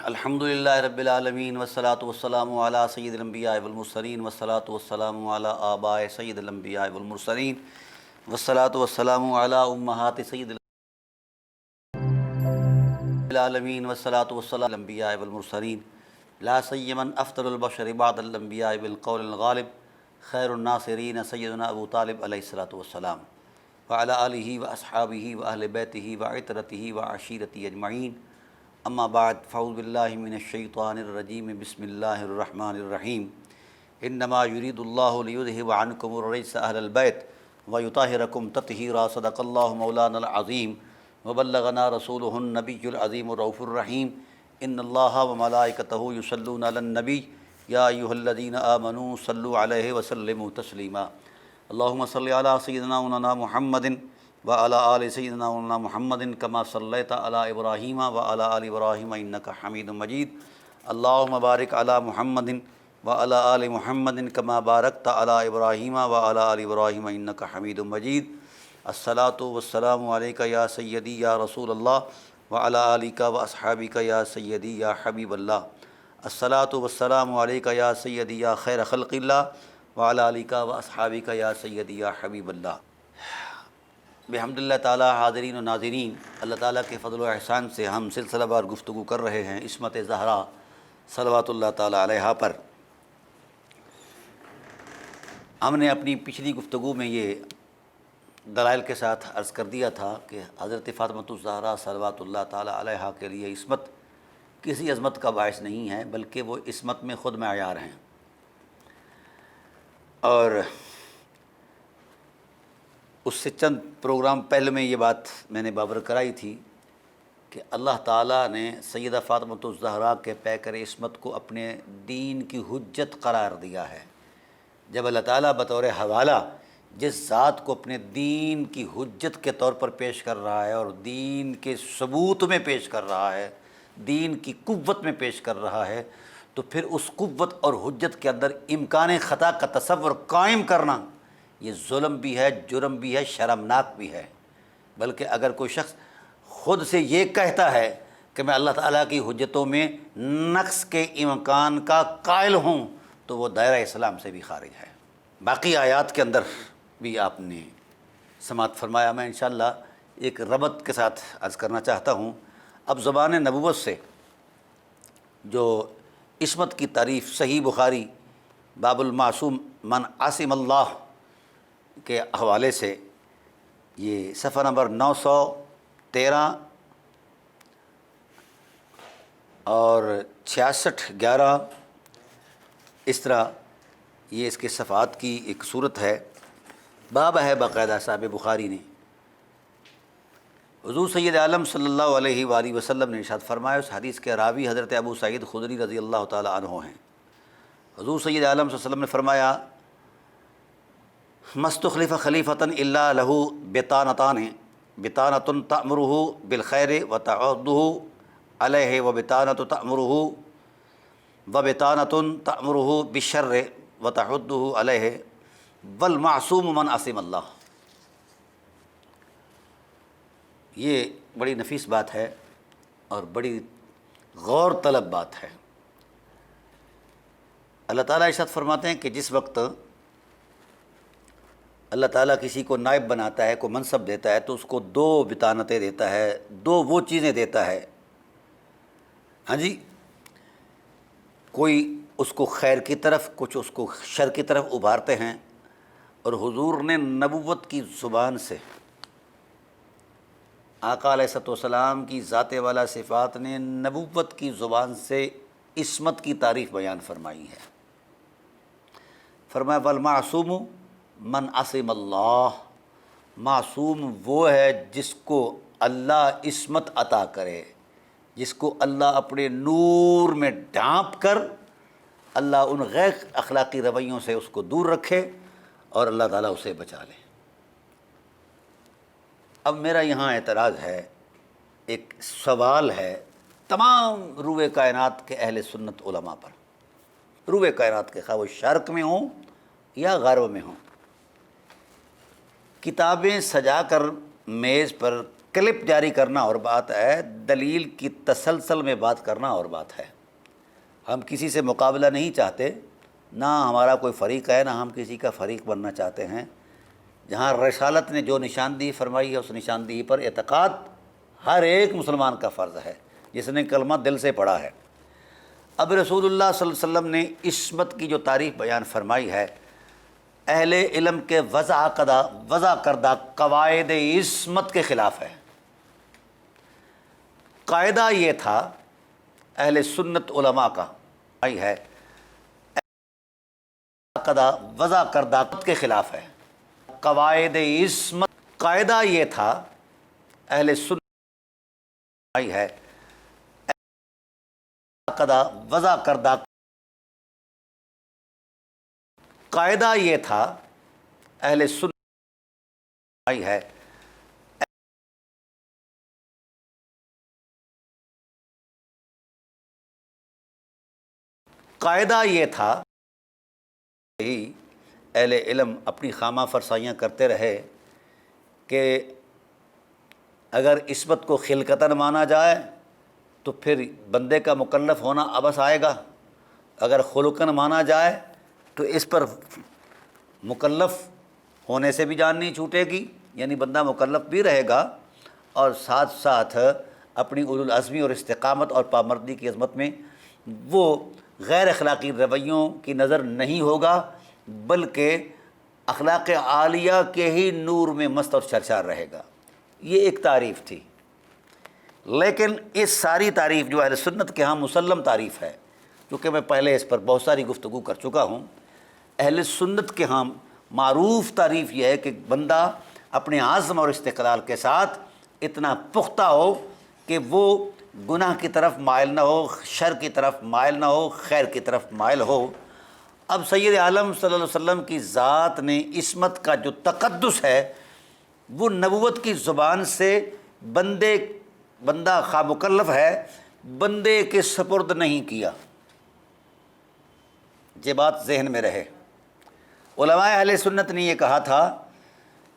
الحمدللہ رب العالمین والصلاة والسلام علی سید الانبیاء والمرسلین والصلاة والسلام علی آباء سید الانبیاء والمرسلین والصلاة والسلام علی امہات سید العالمین والصلاة والسلام علی الانبیاء والمرسلین لا سیما افضل البشر بعد الانبیاء بالقول الغالب خیر الناصرین سیدنا ابو طالب علیہ الصلاۃ والسلام وعلی آلہ واصحابہ واہل بیتہ وعطرتہ وعشیرتہ اجمعین اما بعد فاعوذ باللہ من الشیطان الرجیم بسم اللہ الرحمن الرحیم انما یرید اللہ لیذہب عنکم الرجس اہل البیت ویطہرکم تطہیرا صدق اللہ مولانا العظیم وبلغنا رسولہ النبی العظیم الرؤوف الرحیم ان اللہ وملائکتہ یصلون علی النبی یا ایھا الذین آمنوا صلوا علیہ وسلموا تسلیما اللہم صل علی سیدنا مولانا محمد وعلی آل سیدنا مولانا محمد کما صلیت علی ابراہیم وعلی آل ابراہیم انک حمید مجید اللہم بارک علی محمد وعلی آل محمد کما بارکت علی ابراہیم وعلی آل ابراہیم انک حمید مجید الصلاۃ والسلام علیک یا سیدی یا رسول اللہ وعلی آلک واصحابک یا سیدی یا حبیب اللہ الصلاۃ والسلام علیک یا سیدی یا خیر خلق اللہ وعلی آلک واصحابک یا سیدی یا حبیب اللہ۔ بحمد اللہ تعالیٰ حاضرین و ناظرین، اللہ تعالیٰ کے فضل و احسان سے ہم سلسلہ بار گفتگو کر رہے ہیں عصمت زہرا صلوات اللہ تعالیٰ علیہا پر۔ ہم نے اپنی پچھلی گفتگو میں یہ دلائل کے ساتھ عرض کر دیا تھا کہ حضرت فاطمۃ الزہرا صلوات اللہ تعالیٰ علیہا کے لیے عصمت کسی عظمت کا باعث نہیں ہے، بلکہ وہ عصمت میں خود معیار ہیں۔ اور اس سے چند پروگرام پہلے میں یہ بات میں نے بابر کرائی تھی کہ اللہ تعالیٰ نے سیدہ فاطمۃ الزہرا کے پیکر عصمت کو اپنے دین کی حجت قرار دیا ہے۔ جب اللہ تعالیٰ بطور حوالہ جس ذات کو اپنے دین کی حجت کے طور پر پیش کر رہا ہے اور دین کے ثبوت میں پیش کر رہا ہے، دین کی قوت میں پیش کر رہا ہے، تو پھر اس قوت اور حجت کے اندر امکان خطا کا تصور قائم کرنا یہ ظلم بھی ہے، جرم بھی ہے، شرمناک بھی ہے۔ بلکہ اگر کوئی شخص خود سے یہ کہتا ہے کہ میں اللہ تعالیٰ کی حجتوں میں نقص کے امکان کا قائل ہوں تو وہ دائرہ اسلام سے بھی خارج ہے۔ باقی آیات کے اندر بھی آپ نے سماعت فرمایا۔ میں انشاءاللہ ایک ربط کے ساتھ عرض کرنا چاہتا ہوں۔ اب زبان نبوت سے جو عصمت کی تعریف صحیح بخاری باب المعصوم من عصم اللہ کے حوالے سے یہ صفحہ نمبر 913 اور 66 11 اس طرح یہ اس کے صفحات کی ایک صورت ہے، باب ہے باقاعدہ صاحب بخاری نے۔ حضور سید عالم صلی اللہ علیہ وآلہ وسلم نے ارشاد فرمایا، اس حدیث کے راوی حضرت ابو سعید خدری رضی اللہ تعالی عنہ ہیں۔ حضور سید عالم صلی اللہ علیہ وسلم نے فرمایا، مستخلف خلیفۃ الا لہ بطانۃ تأمرہ بالخیر وتعدہ علیہ وبطانۃ تأمرہ بالشر وتعدہ علیہ والمعصوم من عصم اللہ۔ یہ بڑی نفیس بات ہے اور بڑی غور طلب بات ہے۔ اللہ تعالیٰ ارشاد فرماتے ہیں کہ جس وقت اللہ تعالیٰ کسی کو نائب بناتا ہے، کو منصب دیتا ہے، تو اس کو دو بطانتیں دیتا ہے، دو وہ چیزیں دیتا ہے، ہاں جی، کوئی اس کو خیر کی طرف، کچھ اس کو شر کی طرف ابھارتے ہیں۔ اور حضور نے نبوت کی زبان سے، آقا علیہ الصلوۃ والسلام کی ذات والا صفات نے نبوت کی زبان سے عصمت کی تعریف بیان فرمائی ہے۔ فرمایا والمعصوم من عصم اللہ، معصوم وہ ہے جس کو اللہ عصمت عطا کرے، جس کو اللہ اپنے نور میں ڈھانپ کر اللہ ان غیر اخلاقی رویوں سے اس کو دور رکھے اور اللہ تعالیٰ اسے بچا لے۔ اب میرا یہاں اعتراض ہے، ایک سوال ہے تمام روئے کائنات کے اہل سنت علماء پر، روئے کائنات کے خواہ وہ شرق میں ہوں یا غرب میں ہوں۔ کتابیں سجا کر میز پر کلپ جاری کرنا اور بات ہے، دلیل کی تسلسل میں بات کرنا اور بات ہے۔ ہم کسی سے مقابلہ نہیں چاہتے، نہ ہمارا کوئی فریق ہے، نہ ہم کسی کا فریق بننا چاہتے ہیں۔ جہاں رسالت نے جو نشاندہی فرمائی ہے اس نشاندہی پر اعتقاد ہر ایک مسلمان کا فرض ہے جس نے کلمہ دل سے پڑھا ہے۔ اب رسول اللہ صلی اللہ علیہ وسلم نے عصمت کی جو تعریف بیان فرمائی ہے، اہل علم کے وضع کردہ قواعد عصمت کے خلاف ہے۔ قاعدہ یہ تھا اہل سنت علماء کا ہے، وضع کردہ کے خلاف ہے۔ قواعد عصمت، قاعدہ یہ تھا اہل سنت ہے، وضع کردہ قاعدہ یہ تھا اہل سنت ہے، قاعدہ یہ تھا اہل علم اپنی خامہ فرسائیاں کرتے رہے کہ اگر عصمت کو خلقتاً مانا جائے تو پھر بندے کا مکلف ہونا ابس آئے گا، اگر خلقاً مانا جائے تو اس پر مکلف ہونے سے بھی جان نہیں چھوٹے گی، یعنی بندہ مکلف بھی رہے گا اور ساتھ ساتھ اپنی اولو العزمی اور استقامت اور پامردی کی عظمت میں وہ غیر اخلاقی رویوں کی نظر نہیں ہوگا، بلکہ اخلاق عالیہ کے ہی نور میں مست اور سرشار رہے گا۔ یہ ایک تعریف تھی، لیکن اس ساری تعریف جو اہل سنت کے ہاں مسلم تعریف ہے، کیونکہ میں پہلے اس پر بہت ساری گفتگو کر چکا ہوں، اہل سنت کے ہاں معروف تعریف یہ ہے کہ بندہ اپنے عزم اور استقلال کے ساتھ اتنا پختہ ہو کہ وہ گناہ کی طرف مائل نہ ہو، شر کی طرف مائل نہ ہو، خیر کی طرف مائل ہو۔ اب سید عالم صلی اللہ علیہ وسلم کی ذات نے عصمت کا جو تقدس ہے وہ نبوت کی زبان سے بندہ خواہ مکلف ہے، بندے کے سپرد نہیں کیا۔ یہ بات ذہن میں رہے۔ علماء اہل سنت نے یہ کہا تھا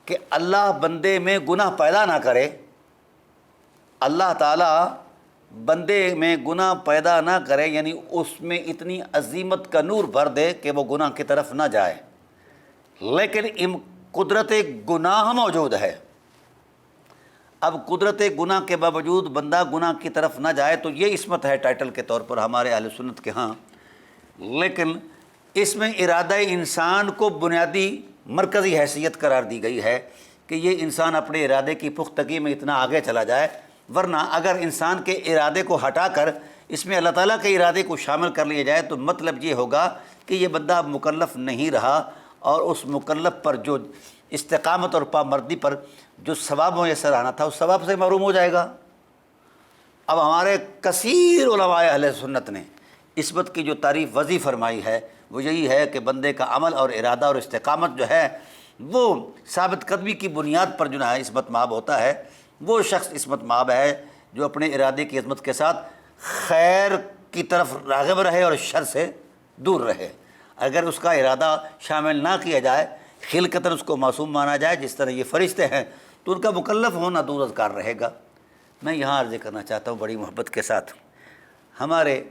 کہ اللہ بندے میں گناہ پیدا نہ کرے، اللہ تعالیٰ بندے میں گناہ پیدا نہ کرے، یعنی اس میں اتنی عظیمت کا نور بھر دے کہ وہ گناہ کی طرف نہ جائے، لیکن قدرت گناہ موجود ہے۔ اب قدرت گناہ کے باوجود بندہ گناہ کی طرف نہ جائے تو یہ عصمت ہے ٹائٹل کے طور پر ہمارے اہل سنت کے ہاں، لیکن اس میں ارادہ انسان کو بنیادی مرکزی حیثیت قرار دی گئی ہے کہ یہ انسان اپنے ارادے کی پختگی میں اتنا آگے چلا جائے، ورنہ اگر انسان کے ارادے کو ہٹا کر اس میں اللہ تعالیٰ کے ارادے کو شامل کر لیا جائے تو مطلب یہ ہوگا کہ یہ بندہ اب مکلف نہیں رہا، اور اس مکلف پر جو استقامت اور پامردی پر جو ثواب میسر آنا تھا اس ثواب سے محروم ہو جائے گا۔ اب ہمارے کثیر علماء اہل سنت نے عصمت کی جو تعریف وضع فرمائی ہے وہ یہی ہے کہ بندے کا عمل اور ارادہ اور استقامت جو ہے وہ ثابت قدمی کی بنیاد پر جو ہے عصمت مآب ہوتا ہے۔ وہ شخص عصمت مآب ہے جو اپنے ارادے کی عظمت کے ساتھ خیر کی طرف راغب رہے اور شر سے دور رہے۔ اگر اس کا ارادہ شامل نہ کیا جائے، خلقتاً اس کو معصوم مانا جائے جس طرح یہ فرشتے ہیں، تو ان کا مکلف ہونا دور از کار رہے گا۔ میں یہاں عرض کرنا چاہتا ہوں بڑی محبت کے ساتھ، ہمارے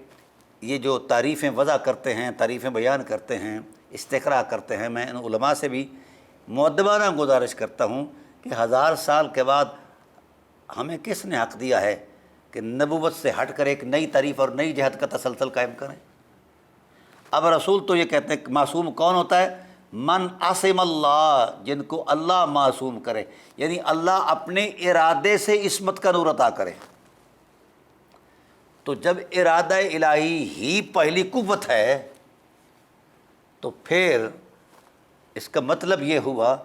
یہ جو تعریفیں وضع کرتے ہیں، تعریفیں بیان کرتے ہیں، استقراء کرتے ہیں، میں ان علماء سے بھی مؤدبانہ گزارش کرتا ہوں کہ 1000 سال کے بعد ہمیں کس نے حق دیا ہے کہ نبوت سے ہٹ کر ایک نئی تعریف اور نئی جہت کا تسلسل قائم کریں؟ اب رسول تو یہ کہتے ہیں کہ معصوم کون ہوتا ہے؟ من عصم اللہ، جن کو اللہ معصوم کرے، یعنی اللہ اپنے ارادے سے عصمت کا نور عطا کرے۔ تو جب ارادہ الہی ہی پہلی قوت ہے تو پھر اس کا مطلب یہ ہوا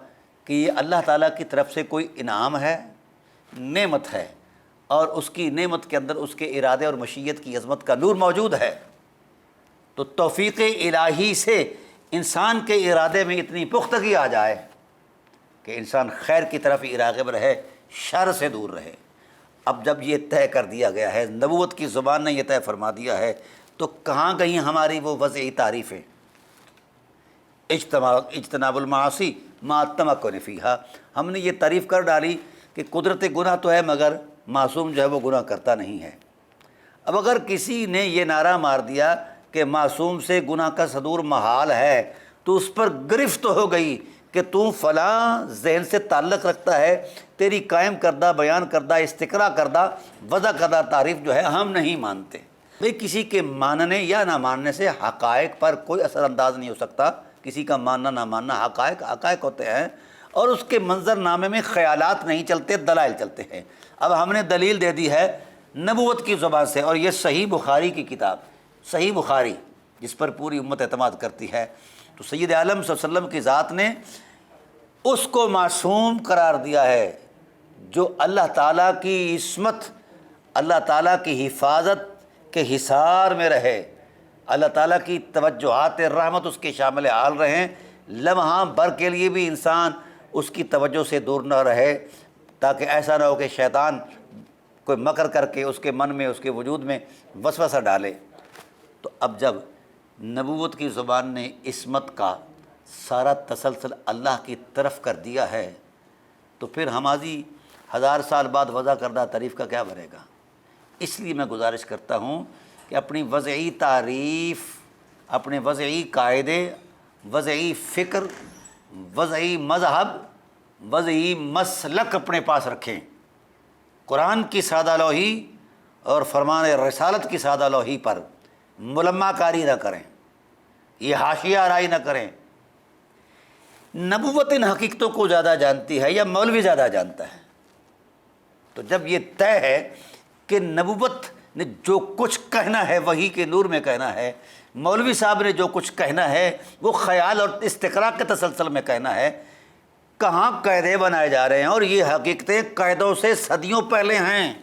کہ یہ اللہ تعالیٰ کی طرف سے کوئی انعام ہے، نعمت ہے، اور اس کی نعمت کے اندر اس کے ارادے اور مشیت کی عظمت کا نور موجود ہے۔ تو توفیق الہی سے انسان کے ارادے میں اتنی پختگی آ جائے کہ انسان خیر کی طرف ہی راغب رہے، شر سے دور رہے۔ اب جب یہ طے کر دیا گیا ہے، نبوت کی زبان نے یہ طے فرما دیا ہے، تو کہاں گئی ہماری وہ وضعی تعریفیں؟ اجتناب المعاصی ما التمکن فیہا، ہم نے یہ تعریف کر ڈالی کہ قدرت گناہ تو ہے مگر معصوم جو ہے وہ گناہ کرتا نہیں ہے۔ اب اگر کسی نے یہ نعرہ مار دیا کہ معصوم سے گناہ کا صدور محال ہے تو اس پر گرفت ہو گئی کہ تو فلاں ذہن سے تعلق رکھتا ہے، تیری قائم کردہ، بیان کردہ، استقرا کردہ، وضع کردہ تعریف جو ہے ہم نہیں مانتے۔ بھئی کسی کے ماننے یا نہ ماننے سے حقائق پر کوئی اثر انداز نہیں ہو سکتا۔ کسی کا ماننا نہ ماننا حقائق حقائق ہوتے ہیں، اور اس کے منظر نامے میں خیالات نہیں چلتے، دلائل چلتے ہیں۔ اب ہم نے دلیل دے دی ہے نبوت کی زبان سے، اور یہ صحیح بخاری کی کتاب، صحیح بخاری جس پر پوری امت اعتماد کرتی ہے، تو سید عالم صلی اللہ علیہ وسلم کی ذات نے اس کو معصوم قرار دیا ہے جو اللہ تعالیٰ کی عصمت، اللہ تعالیٰ کی حفاظت کے حصار میں رہے، اللہ تعالیٰ کی توجہات رحمت اس کے شامل حال رہیں، لمحہ بھر کے لیے بھی انسان اس کی توجہ سے دور نہ رہے، تاکہ ایسا نہ ہو کہ شیطان کوئی مکر کر کے اس کے من میں، اس کے وجود میں وسوسہ ڈالے۔ تو اب جب نبوت کی زبان نے عصمت کا سارا تسلسل اللہ کی طرف کر دیا ہے، تو پھر ہماری 1000 سال بعد وضع کردہ تعریف کا کیا بنے گا؟ اس لیے میں گزارش کرتا ہوں کہ اپنی وضعی تعریف، اپنے وضعی قاعدے، وضعی فکر، وضعی مذہب، وضعی مسلک اپنے پاس رکھیں۔ قرآن کی سادہ لوحی اور فرمان رسالت کی سادہ لوحی پر ملمہ کاری نہ کریں، یہ حاشیہ آرائی نہ کریں۔ نبوت ان حقیقتوں کو زیادہ جانتی ہے یا مولوی زیادہ جانتا ہے؟ تو جب یہ طے ہے کہ نبوت نے جو کچھ کہنا ہے وحی کے نور میں کہنا ہے، مولوی صاحب نے جو کچھ کہنا ہے وہ خیال اور استقراء کے تسلسل میں کہنا ہے، کہاں قاعدے بنائے جا رہے ہیں، اور یہ حقیقتیں قاعدوں سے صدیوں پہلے ہیں،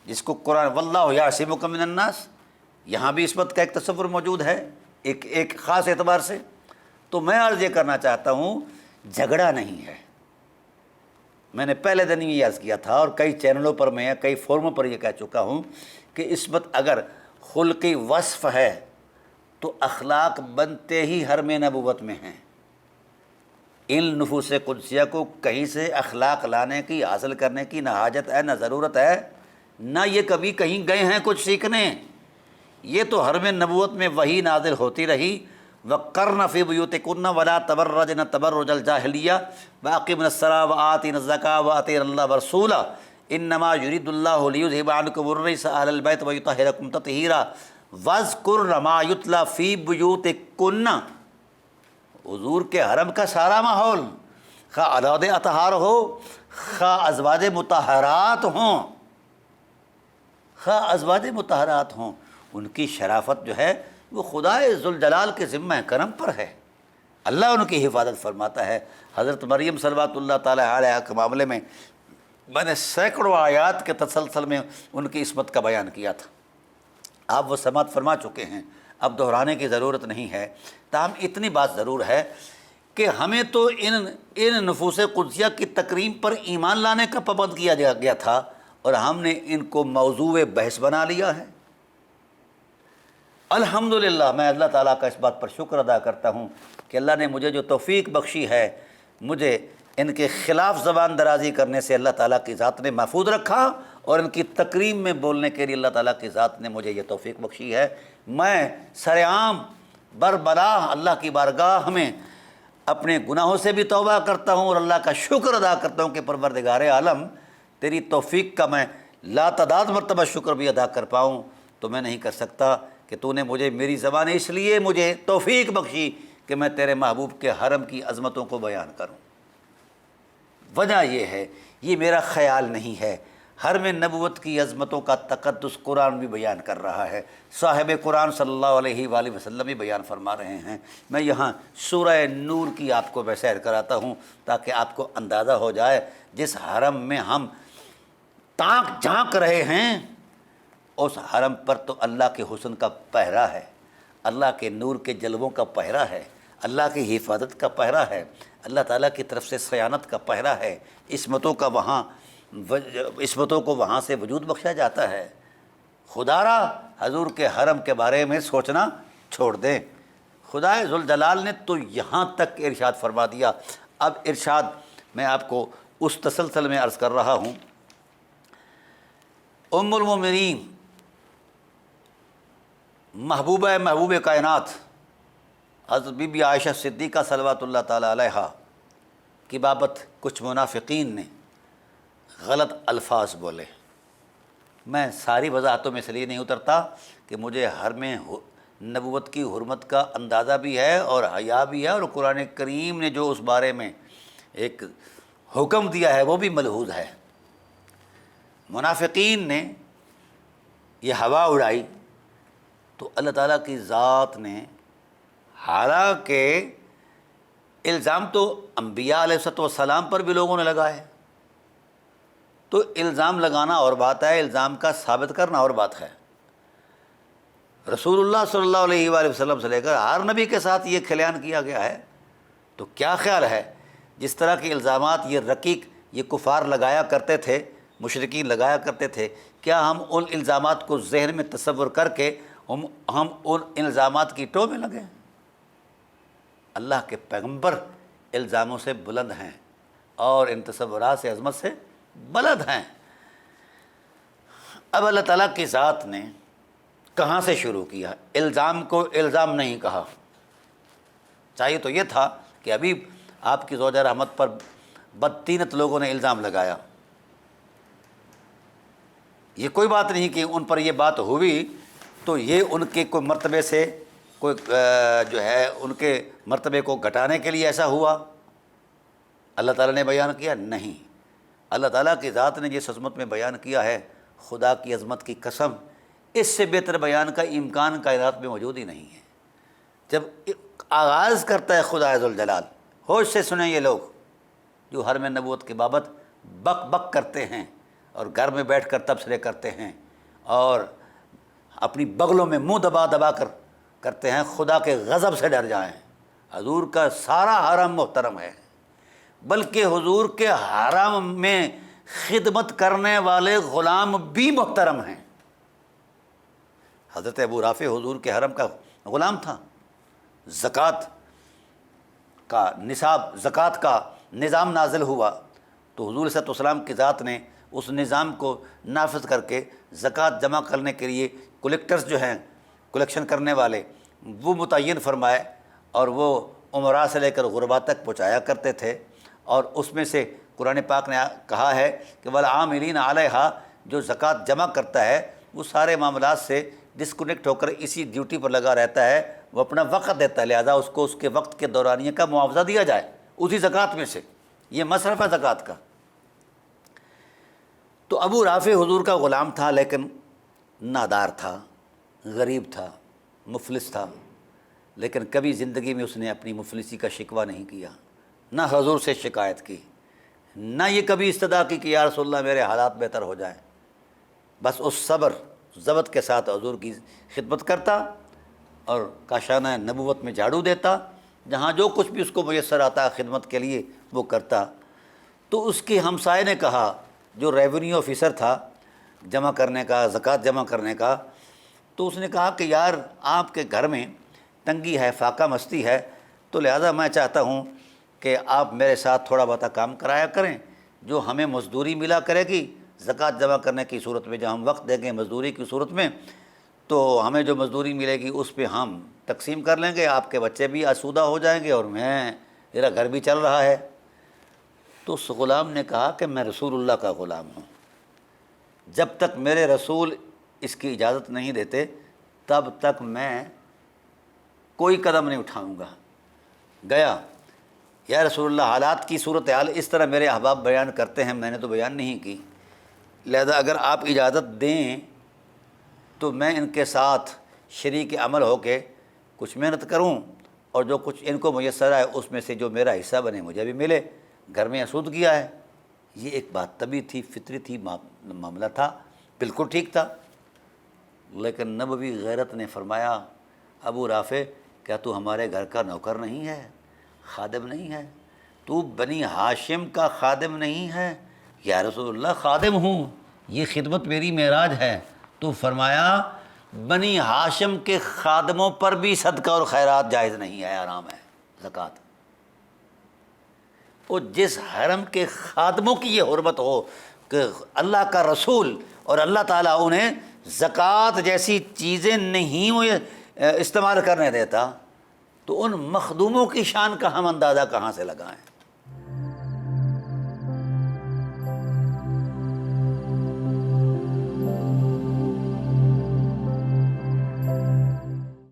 جس کو قرآن واللہ یعصمک من الناس، یہاں بھی عصمت کا ایک تصور موجود ہے ایک خاص اعتبار سے۔ تو میں عرض یہ کرنا چاہتا ہوں، جھگڑا نہیں ہے۔ میں نے پہلے دن یہ عرض کیا تھا، اور کئی چینلوں پر میں کئی فورموں پر یہ کہہ چکا ہوں کہ عصمت اگر خلقی وصف ہے تو اخلاق بنتے ہی حرم نبوت میں ہیں۔ ان نفوس قدسیہ کو کہیں سے اخلاق لانے کی، حاصل کرنے کی نہ حاجت ہے، نہ ضرورت ہے، نہ یہ کبھی کہیں گئے ہیں کچھ سیکھنے۔ یہ تو حرم نبوت میں وحی نازل ہوتی رہی، وَقَرْنَ فِي بُيُوتِكُنَّ وَلَا تَبَرَّجْنَ تَبَرُّجَ الْجَاهِلِيَّةِ وَأَقِمْنَ الصَّلَاةَ وَآتِينَ الزَّكَاةَ وَأَطِيعْنَ اللَّهَ وَرَسُولَهُ إِنَّمَا يُرِيدُ اللَّهُ لِيُذْهِبَ عَنكُمُ الرِّجْسَ أَهْلَ الْبَيْتِ وَيُطَهِّرَكُمْ تَطْهِيرًا وَاذْكُرْنَ مَا يُتْلَى فِي بُيُوتِكُنَّ۔ حضور کے حرم کا سارا ماحول، خواہ اولاد اطہار ہو، خواہ ازواج مطہرات ہوں، خواہ ازواج مطہرات ہوں، ان کی شرافت جو ہے وہ خدائے ذوالجلال کے ذمہ کرم پر ہے، اللہ ان کی حفاظت فرماتا ہے۔ حضرت مریم صلوات اللہ تعالیٰ علیہا کے معاملے میں میں نے سینکڑوں آیات کے تسلسل میں ان کی عصمت کا بیان کیا تھا، آپ وہ سماعت فرما چکے ہیں، اب دہرانے کی ضرورت نہیں ہے۔ تاہم اتنی بات ضرور ہے کہ ہمیں تو ان نفوس قدسیہ کی تکریم پر ایمان لانے کا پابند کیا گیا تھا، اور ہم نے ان کو موضوع بحث بنا لیا ہے۔ الحمدللہ میں اللہ تعالیٰ کا اس بات پر شکر ادا کرتا ہوں کہ اللہ نے مجھے جو توفیق بخشی ہے، مجھے ان کے خلاف زبان درازی کرنے سے اللہ تعالیٰ کی ذات نے محفوظ رکھا، اور ان کی تکریم میں بولنے کے لیے اللہ تعالیٰ کی ذات نے مجھے یہ توفیق بخشی ہے۔ میں سرعام بربلا اللہ کی بارگاہ میں اپنے گناہوں سے بھی توبہ کرتا ہوں، اور اللہ کا شکر ادا کرتا ہوں کہ پروردگار عالم تیری توفیق کا میں لا تعداد مرتبہ شکر بھی ادا کر پاؤں تو میں نہیں کر سکتا، کہ تو نے مجھے میری زبان اس لیے مجھے توفیق بخشی کہ میں تیرے محبوب کے حرم کی عظمتوں کو بیان کروں۔ وجہ یہ ہے، یہ میرا خیال نہیں ہے، حرم نبوت کی عظمتوں کا تقدس قرآن بھی بیان کر رہا ہے، صاحب قرآن صلی اللہ علیہ وآلہ وسلم بھی بیان فرما رہے ہیں۔ میں یہاں سورہ نور کی آپ کو میں سیر کراتا ہوں تاکہ آپ کو اندازہ ہو جائے جس حرم میں ہم تاک جھانک رہے ہیں، اس حرم پر تو اللہ کے حسن کا پہرا ہے، اللہ کے نور کے جلووں کا پہرا ہے، اللہ کی حفاظت کا پہرا ہے، اللہ تعالیٰ کی طرف سے صیانت کا پہرا ہے، عصمتوں کو وہاں سے وجود بخشا جاتا ہے۔ خدا را حضور کے حرم کے بارے میں سوچنا چھوڑ دیں۔ خدا ذوالجلال نے تو یہاں تک ارشاد فرما دیا۔ اب ارشاد میں آپ کو اس تسلسل میں عرض کر رہا ہوں ام المومنین محبوب کائنات حضرت بی بی عائشہ صدیقہ صلوات اللہ تعالی علیہا کی بابت کچھ منافقین نے غلط الفاظ بولے. میں ساری وضاحتوں میں اس لیے نہیں اترتا کہ مجھے ہر میں نبوت کی حرمت کا اندازہ بھی ہے اور حیا بھی ہے، اور قرآن کریم نے جو اس بارے میں ایک حکم دیا ہے وہ بھی ملحوظ ہے. منافقین نے یہ ہوا اڑائی تو اللہ تعالیٰ کی ذات نے، حالانکہ الزام تو انبیاء علیہ السلام پر بھی لوگوں نے لگائے، تو الزام لگانا اور بات ہے، الزام کا ثابت کرنا اور بات ہے. رسول اللہ صلی اللہ علیہ وآلہ وسلم سے لے کر ہر نبی کے ساتھ یہ کھلیان کیا گیا ہے. تو کیا خیال ہے جس طرح کے الزامات یہ رقیق یہ کفار لگایا کرتے تھے، مشرکین لگایا کرتے تھے، کیا ہم ان الزامات کو ذہن میں تصور کر کے ہم ان الزامات کی ٹو میں لگیں؟ اللہ کے پیغمبر الزاموں سے بلند ہیں اور ان تصورات سے، عظمت سے بلند ہیں. اب اللہ تعالیٰ کی ذات نے کہاں سے شروع کیا؟ الزام کو الزام نہیں کہا. چاہیے تو یہ تھا کہ ابھی آپ کی زوجہ رحمت پر بدطینت لوگوں نے الزام لگایا، یہ کوئی بات نہیں کہ ان پر یہ بات ہوئی تو یہ ان کے کوئی مرتبے سے کوئی جو ہے ان کے مرتبے کو گھٹانے کے لیے ایسا ہوا. اللہ تعالیٰ نے بیان کیا نہیں. اللہ تعالیٰ کی ذات نے جس عظمت میں بیان کیا ہے، خدا کی عظمت کی قسم، اس سے بہتر بیان کا امکان کائنات میں موجود ہی نہیں ہے. جب آغاز کرتا ہے خدا ذوالجلال، ہوش سے سنیں یہ لوگ جو حرم نبوت کی بابت بک بک کرتے ہیں اور گھر میں بیٹھ کر تبصرے کرتے ہیں اور اپنی بغلوں میں منہ دبا دبا کر کرتے ہیں، خدا کے غضب سے ڈر جائیں. حضور کا سارا حرم محترم ہے، بلکہ حضور کے حرم میں خدمت کرنے والے غلام بھی محترم ہیں. حضرت ابو رافع حضور کے حرم کا غلام تھا. زکوٰۃ کا نصاب، زکوٰۃ کا نظام نازل ہوا تو حضور صلی اللہ علیہ وسلم کی ذات نے اس نظام کو نافذ کر کے زکوٰۃ جمع کرنے کے لیے کلیکٹرز جو ہیں، کلیکشن کرنے والے، وہ متعین فرمائے اور وہ عمراء سے لے کر غربا تک پہنچایا کرتے تھے. اور اس میں سے قرآن پاک نے کہا ہے کہ والعاملین علیہا، جو زکوٰۃ جمع کرتا ہے وہ سارے معاملات سے ڈسکنیکٹ ہو کر اسی ڈیوٹی پر لگا رہتا ہے، وہ اپنا وقت دیتا ہے، لہذا اس کو اس کے وقت کے دورانیے کا معاوضہ دیا جائے اسی زکوٰۃ میں سے. یہ مصرف ہے زکوٰۃ کا. تو ابو رافع حضور کا غلام تھا، لیکن نادار تھا، غریب تھا، مفلس تھا، لیکن کبھی زندگی میں اس نے اپنی مفلسی کا شکوہ نہیں کیا، نہ حضور سے شکایت کی، نہ یہ کبھی استدعا کی کہ یا رسول اللہ میرے حالات بہتر ہو جائیں. بس اس صبر ضبط کے ساتھ حضور کی خدمت کرتا اور کاشانہ نبوت میں جھاڑو دیتا، جہاں جو کچھ بھی اس کو میسر آتا خدمت کے لیے وہ کرتا. تو اس کے ہمسائے نے کہا، جو ریونیو آفیسر تھا جمع کرنے کا، زکوٰۃ جمع کرنے کا، تو اس نے کہا کہ یار آپ کے گھر میں تنگی ہے، فاقہ مستی ہے، تو لہذا میں چاہتا ہوں کہ آپ میرے ساتھ تھوڑا بہت کام کرایا کریں، جو ہمیں مزدوری ملا کرے گی زکوٰۃ جمع کرنے کی صورت میں، جب ہم وقت دیں گے مزدوری کی صورت میں تو ہمیں جو مزدوری ملے گی اس پہ ہم تقسیم کر لیں گے، آپ کے بچے بھی آسودہ ہو جائیں گے اور میرا گھر بھی چل رہا ہے. تو اس غلام نے کہا کہ میں رسول اللہ کا غلام ہوں، جب تک میرے رسول اس کی اجازت نہیں دیتے تب تک میں کوئی قدم نہیں اٹھاؤں گا. گیا، یا رسول اللہ حالات کی صورتحال اس طرح میرے احباب بیان کرتے ہیں، میں نے تو بیان نہیں کی، لہذا اگر آپ اجازت دیں تو میں ان کے ساتھ شریک عمل ہو کے کچھ محنت کروں اور جو کچھ ان کو میسر ہے اس میں سے جو میرا حصہ بنے مجھے بھی ملے. گھر میں آسودگی ہے. یہ ایک بات طبی تھی، فطری تھی، معاملہ تھا، بالکل ٹھیک تھا. لیکن نبوی غیرت نے فرمایا، ابو رافع کیا تو ہمارے گھر کا نوکر نہیں ہے، خادم نہیں ہے؟ تو بنی ہاشم کا خادم نہیں ہے؟ یا رسول اللہ خادم ہوں، یہ خدمت میری معراج ہے. تو فرمایا بنی ہاشم کے خادموں پر بھی صدقہ اور خیرات جائز نہیں ہے، حرام ہے زکوٰۃ. اور جس حرم کے خادموں کی یہ حرمت ہو کہ اللہ کا رسول اور اللہ تعالیٰ انہیں زکوٰۃ جیسی چیزیں نہیں استعمال کرنے دیتا، تو ان مخدوموں کی شان کا ہم اندازہ کہاں سے لگائیں؟